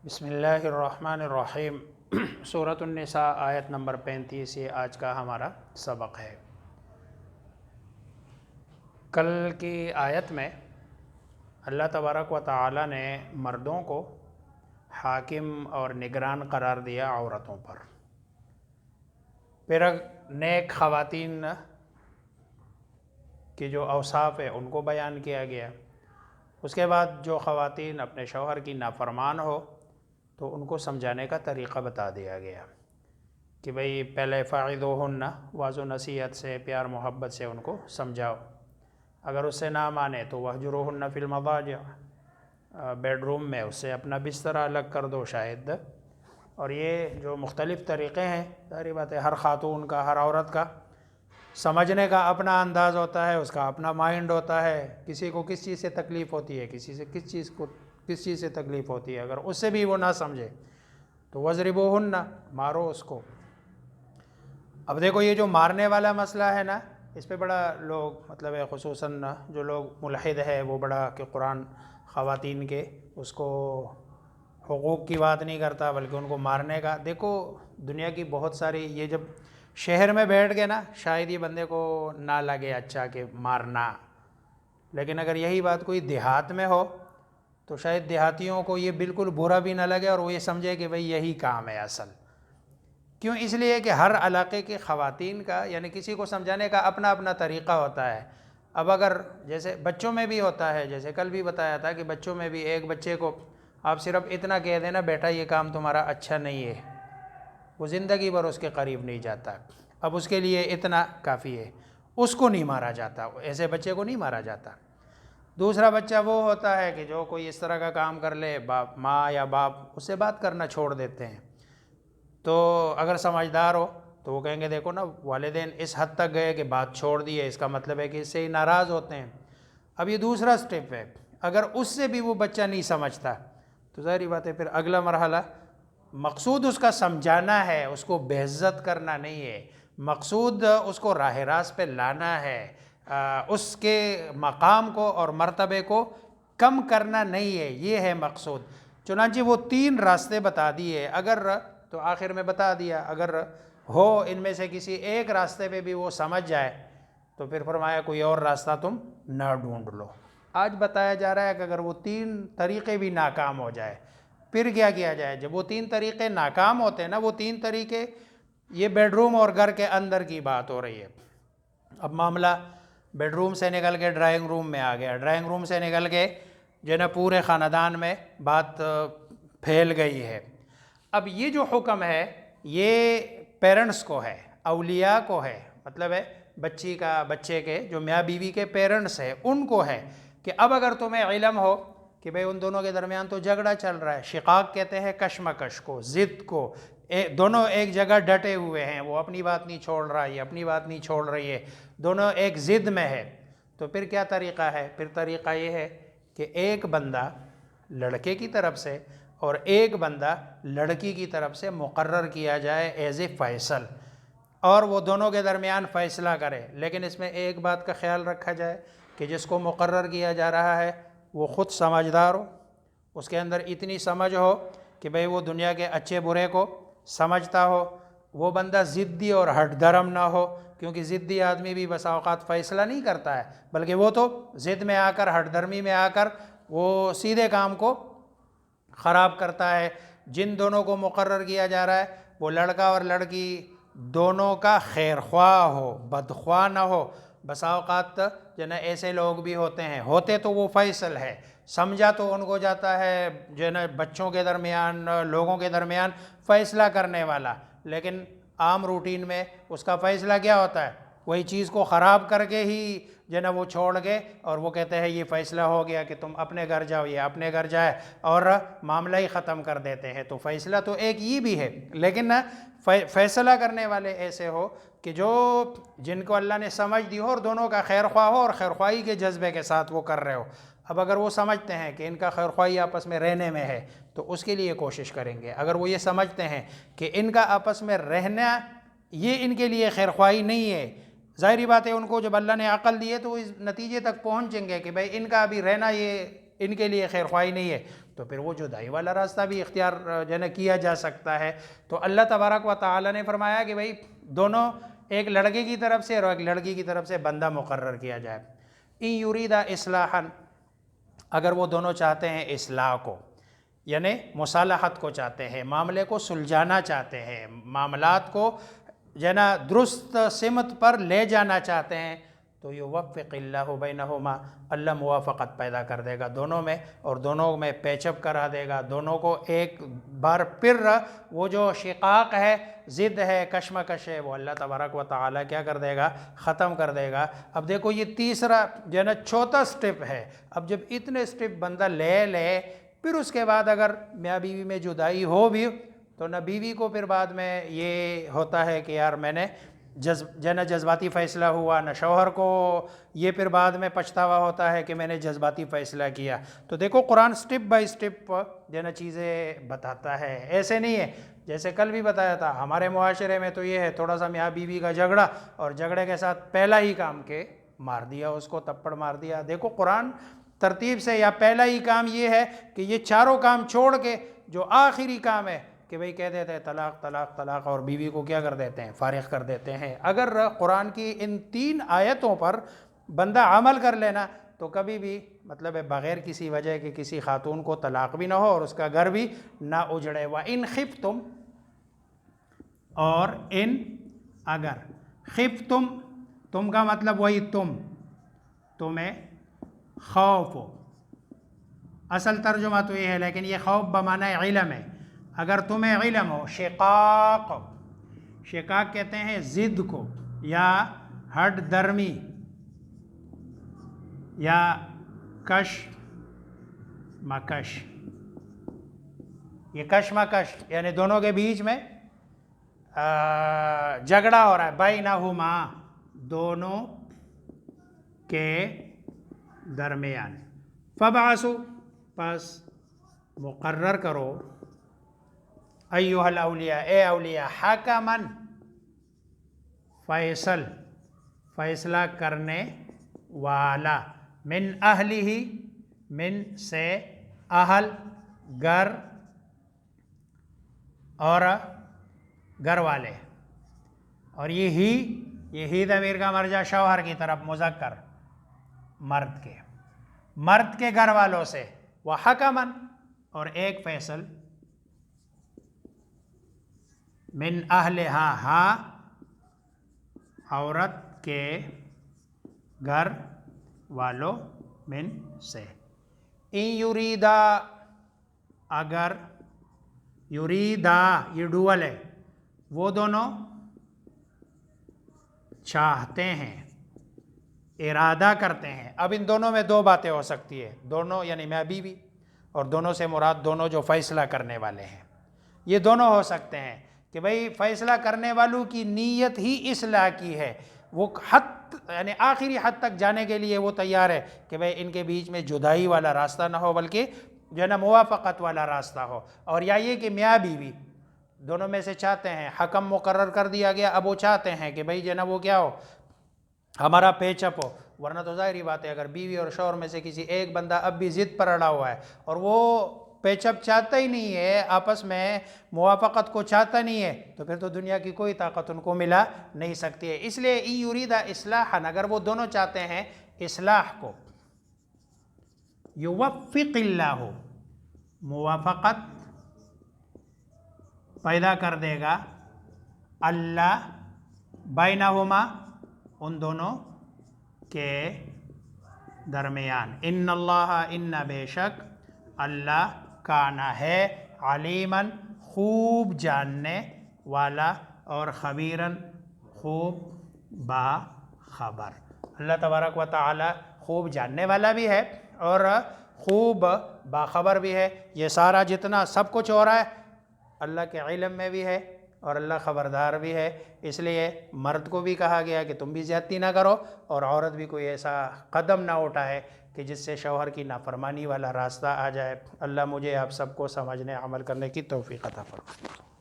بسم اللہ الرحمن الرحیم۔ سورۃ النساء آیت نمبر 35 یہ آج کا ہمارا سبق ہے۔ کل کی آیت میں اللہ تبارک و تعالی نے مردوں کو حاکم اور نگران قرار دیا عورتوں پر، پھر نیک خواتین کی جو اوصاف ہے ان کو بیان کیا گیا۔ اس کے بعد جو خواتین اپنے شوہر کی نافرمان ہو تو ان کو سمجھانے کا طریقہ بتا دیا گیا کہ بھئی پہلے فاعظوہن، واض و نصیحت سے پیار محبت سے ان کو سمجھاؤ، اگر اس سے نہ مانے تو وہجروہن فی المضاجع، بیڈ روم میں اس سے اپنا بستر الگ کر دو شاید۔ اور یہ جو مختلف طریقے ہیں، ظاہری بات ہے ہر خاتون کا، ہر عورت کا سمجھنے کا اپنا انداز ہوتا ہے، اس کا اپنا مائنڈ ہوتا ہے، کسی کو کس چیز سے تکلیف ہوتی ہے، کسی سے کس چیز سے تکلیف ہوتی ہے۔ اگر اس سے بھی وہ نہ سمجھے تو وَضْرِبُوهُنَّ، مارو اس کو۔ اب دیکھو یہ جو مارنے والا مسئلہ ہے نا، اس پہ بڑا لوگ مطلب ہے، خصوصاً جو لوگ ملحد ہے وہ بڑا کہ قرآن خواتین کے اس کو حقوق کی بات نہیں کرتا بلکہ ان کو مارنے کا۔ دیکھو دنیا کی بہت ساری، یہ جب شہر میں بیٹھ گئے نا شاید یہ بندے کو نہ لگے اچھا کہ مارنا، لیکن اگر یہی بات کوئی دیہات میں ہو تو شاید دیہاتیوں کو یہ بالکل برا بھی نہ لگے اور وہ یہ سمجھے کہ بھئی یہی کام ہے اصل۔ کیوں؟ اس لیے کہ ہر علاقے کی خواتین کا یعنی کسی کو سمجھانے کا اپنا اپنا طریقہ ہوتا ہے۔ اب اگر جیسے بچوں میں بھی ہوتا ہے، جیسے کل بھی بتایا تھا کہ بچوں میں بھی ایک بچے کو آپ صرف اتنا کہہ دینا بیٹا یہ کام تمہارا اچھا نہیں ہے، وہ زندگی بھر اس کے قریب نہیں جاتا۔ اب اس کے لیے اتنا کافی ہے، اس کو نہیں مارا جاتا، ایسے بچے کو نہیں مارا جاتا۔ دوسرا بچہ وہ ہوتا ہے کہ جو کوئی اس طرح کا کام کر لے، ماں یا باپ اس سے بات کرنا چھوڑ دیتے ہیں، تو اگر سمجھدار ہو تو وہ کہیں گے دیکھو نا والدین اس حد تک گئے کہ بات چھوڑ دی ہے، اس کا مطلب ہے کہ اس سے ہی ناراض ہوتے ہیں۔ اب یہ دوسرا سٹیپ ہے، اگر اس سے بھی وہ بچہ نہیں سمجھتا تو ظاہری بات ہے پھر اگلا مرحلہ، مقصود اس کا سمجھانا ہے، اس کو بےعزت کرنا نہیں ہے، مقصود اس کو راہ راست پہ لانا ہے، اس کے مقام کو اور مرتبے کو کم کرنا نہیں ہے، یہ ہے مقصود۔ چنانچہ وہ 3 راستے بتا دیے، اگر تو آخر میں بتا دیا اگر ہو ان میں سے کسی ایک راستے پہ بھی وہ سمجھ جائے تو پھر فرمایا کوئی اور راستہ تم نہ ڈھونڈ لو۔ آج بتایا جا رہا ہے کہ اگر وہ 3 طریقے بھی ناکام ہو جائے پھر کیا کیا جائے۔ جب وہ 3 طریقے ناکام ہوتے ہیں نا، وہ 3 طریقے، یہ بیڈ روم اور گھر کے اندر کی بات ہو رہی ہے۔ اب معاملہ بیڈ روم سے نکل کے ڈرائنگ روم میں آ گیا، ڈرائنگ روم سے نکل کے جو نا پورے خاندان میں بات پھیل گئی ہے۔ اب یہ جو حکم ہے یہ پیرنٹس کو ہے، اولیاء کو ہے، مطلب ہے بچے کے جو میاں بیوی کے پیرنٹس ہیں ان کو ہے کہ اب اگر تمہیں علم ہو کہ بھئی ان دونوں کے درمیان تو جھگڑا چل رہا ہے، شقاق کہتے ہیں کشمکش کو، ضد کو، دونوں ایک جگہ ڈٹے ہوئے ہیں، وہ اپنی بات نہیں چھوڑ رہا، یہ اپنی بات نہیں چھوڑ رہی ہے، دونوں ایک ضد میں ہے، تو پھر کیا طریقہ ہے؟ پھر طریقہ یہ ہے کہ ایک بندہ لڑکے کی طرف سے اور ایک بندہ لڑکی کی طرف سے مقرر کیا جائے ایز اے فیصل، اور وہ دونوں کے درمیان فیصلہ کرے۔ لیکن اس میں ایک بات کا خیال رکھا جائے کہ جس کو مقرر کیا جا رہا ہے وہ خود سمجھدار ہو، اس کے اندر اتنی سمجھ ہو کہ بھئی وہ دنیا کے اچھے برے کو سمجھتا ہو، وہ بندہ ضدی اور ہٹ دھرم نہ ہو، کیونکہ ضدی آدمی بھی بسا اوقات فیصلہ نہیں کرتا ہے بلکہ وہ تو ضد میں آ کر، ہٹ دھرمی میں آ کر وہ سیدھے کام کو خراب کرتا ہے۔ جن دونوں کو مقرر کیا جا رہا ہے وہ لڑکا اور لڑکی دونوں کا خیر خواہ ہو، بدخواہ نہ ہو۔ بسا اوقات جو نا ایسے لوگ بھی ہوتے ہیں، ہوتے تو وہ فیصل ہے، سمجھا تو ان کو جاتا ہے جو نا بچوں کے درمیان، لوگوں کے درمیان فیصلہ کرنے والا، لیکن عام روٹین میں اس کا فیصلہ کیا ہوتا ہے؟ وہی چیز کو خراب کر کے ہی جو نا وہ چھوڑ گئے اور وہ کہتے ہیں یہ فیصلہ ہو گیا کہ تم اپنے گھر جاؤ، یہ اپنے گھر جائے، اور معاملہ ہی ختم کر دیتے ہیں۔ تو فیصلہ تو ایک یہ بھی ہے، لیکن فیصلہ کرنے والے ایسے ہو کہ جن کو اللہ نے سمجھ دی ہو اور دونوں کا خیر خواہ ہو اور خیر خواہی کے جذبے کے ساتھ وہ کر رہے ہو۔ اب اگر وہ سمجھتے ہیں کہ ان کا خیر خواہی آپس میں رہنے میں ہے تو اس کے لیے کوشش کریں گے۔ اگر وہ یہ سمجھتے ہیں کہ ان کا آپس میں رہنا یہ ان کے لیے خیر خواہی نہیں ہے، ظاہری بات ہے ان کو جب اللہ نے عقل دی ہے تو وہ اس نتیجے تک پہنچیں گے کہ بھئی ان کا ابھی رہنا یہ ان کے لیے خیر خواہی نہیں ہے، تو پھر وہ جدائی والا راستہ بھی اختیار جو ہے نا کیا جا سکتا ہے۔ تو اللہ تبارک و تعالیٰ نے فرمایا کہ بھائی دونوں، ایک لڑکے کی طرف سے اور ایک لڑکی کی طرف سے بندہ مقرر کیا جائے۔ ان یریدا اصلاحا، اگر وہ دونوں چاہتے ہیں اصلاح کو، یعنی مصالحت کو چاہتے ہیں، معاملے کو سلجھانا چاہتے ہیں، معاملات کو جو ہے نا درست سمت پر لے جانا چاہتے ہیں، تو یوفق اللہ بینہما، اللہ موافقت پیدا کر دے گا دونوں میں، اور دونوں میں پیچ اپ کرا دے گا، دونوں کو ایک بار پھر وہ جو شقاق ہے، ضد ہے، کشمکش ہے، وہ اللہ تبارک و تعالیٰ کیا کر دے گا، ختم کر دے گا۔ اب دیکھو یہ تیسرا جو ہے نا چوتھا سٹیپ ہے۔ اب جب اتنے سٹیپ بندہ لے پھر اس کے بعد اگر میاں بیوی میں جدائی ہو بھی تو نہ بیوی کو پھر بعد میں یہ ہوتا ہے کہ یار میں نے جو ہے نا جذباتی فیصلہ ہوا، نہ شوہر کو یہ پھر بعد میں پچھتاوا ہوتا ہے کہ میں نے جذباتی فیصلہ کیا۔ تو دیکھو قرآن سٹیپ بائی سٹیپ جو ہے نا چیزیں بتاتا ہے، ایسے نہیں ہے جیسے کل بھی بتایا تھا ہمارے معاشرے میں تو یہ ہے تھوڑا سا میاں بیوی کا جھگڑا، اور جھگڑے کے ساتھ پہلا ہی کام کے مار دیا، اس کو تپڑ مار دیا۔ دیکھو قرآن ترتیب سے، یا پہلا ہی کام یہ ہے کہ یہ چاروں کام چھوڑ کے جو آخری کام ہے کہ بھئی کہہ دیتے ہیں طلاق طلاق طلاق، اور بیوی کو کیا کر دیتے ہیں، فارغ کر دیتے ہیں۔ اگر قرآن کی ان 3 آیتوں پر بندہ عمل کر لینا تو کبھی بھی مطلب ہے بغیر کسی وجہ کے کسی خاتون کو طلاق بھی نہ ہو اور اس کا گھر بھی نہ اجڑے۔ وَإِنْ خِفْتُمْ، اور ان اگر، خفتم تم کا مطلب وہی تمہیں خوف ہو، اصل ترجمہ تو یہ ہے، لیکن یہ خوف بمعنی علم ہے۔ اگر تمہیں علم ہو، شقاق کہتے ہیں ضد کو، یا ہٹ درمی، یا کش مکش، یہ کش مکش یعنی دونوں کے بیچ میں جھگڑا ہو رہا ہے، بینہما، دونوں کے درمیان، فبعثوا، پس مقرر کرو، ایھا الاولیاء، اے اولیاء، حکما، فیصلہ کرنے والا، من اہلہ، من سے اہل، گھر، اور گھر والے، اور یہی ضمیر کا مرجع شوہر کی طرف، مذکر، مرد کے گھر والوں سے، وحکما، اور ایک فیصل، من اہلہا، عورت کے گھر والوں من سے، ان یریدا، اگر، یریدا یہ ڈوول ہے، وہ دونوں چاہتے ہیں، ارادہ کرتے ہیں۔ اب ان دونوں میں 2 باتیں ہو سکتی ہے، دونوں یعنی میاں بیوی، اور دونوں سے مراد دونوں جو فیصلہ کرنے والے ہیں، یہ دونوں ہو سکتے ہیں کہ بھئی فیصلہ کرنے والوں کی نیت ہی اصلاح کی ہے، وہ یعنی آخری حد تک جانے کے لیے وہ تیار ہے کہ بھئی ان کے بیچ میں جدائی والا راستہ نہ ہو، بلکہ جو ہے نا موافقت والا راستہ ہو۔ اور یا یہ کہ میاں بیوی دونوں میں سے چاہتے ہیں، حکم مقرر کر دیا گیا، اب وہ چاہتے ہیں کہ بھئی جو ہے نا وہ کیا ہو، ہمارا پیچ اپ ہو۔ ورنہ تو ظاہری بات ہے اگر بیوی اور شوہر میں سے کسی ایک بندہ اب بھی ضد پر اڑا ہوا ہے اور وہ پیچ اپ چاہتا ہی نہیں ہے، آپس میں موافقت کو چاہتا نہیں ہے، تو پھر تو دنیا کی کوئی طاقت ان کو ملا نہیں سکتی ہے۔ اس لیے ان یریدا اصلاحا، اگر وہ دونوں چاہتے ہیں اصلاح کو، یوفق اللہ، موافقت پیدا کر دے گا اللہ، بینہما، ان دونوں کے درمیان، ان اللہ، ان بے شک اللہ، کانا ہے، علیماً، خوب جاننے والا، اور خبیراً، خوب باخبر۔ اللہ تبارک و تعالی خوب جاننے والا بھی ہے اور خوب باخبر بھی ہے۔ یہ سارا جتنا سب کچھ ہو رہا ہے اللہ کے علم میں بھی ہے اور اللہ خبردار بھی ہے۔ اس لیے مرد کو بھی کہا گیا کہ تم بھی زیادتی نہ کرو، اور عورت بھی کوئی ایسا قدم نہ اٹھائے کہ جس سے شوہر کی نافرمانی والا راستہ آ جائے۔ اللہ مجھے آپ سب کو سمجھنے، عمل کرنے کی توفیق عطا فرمائے۔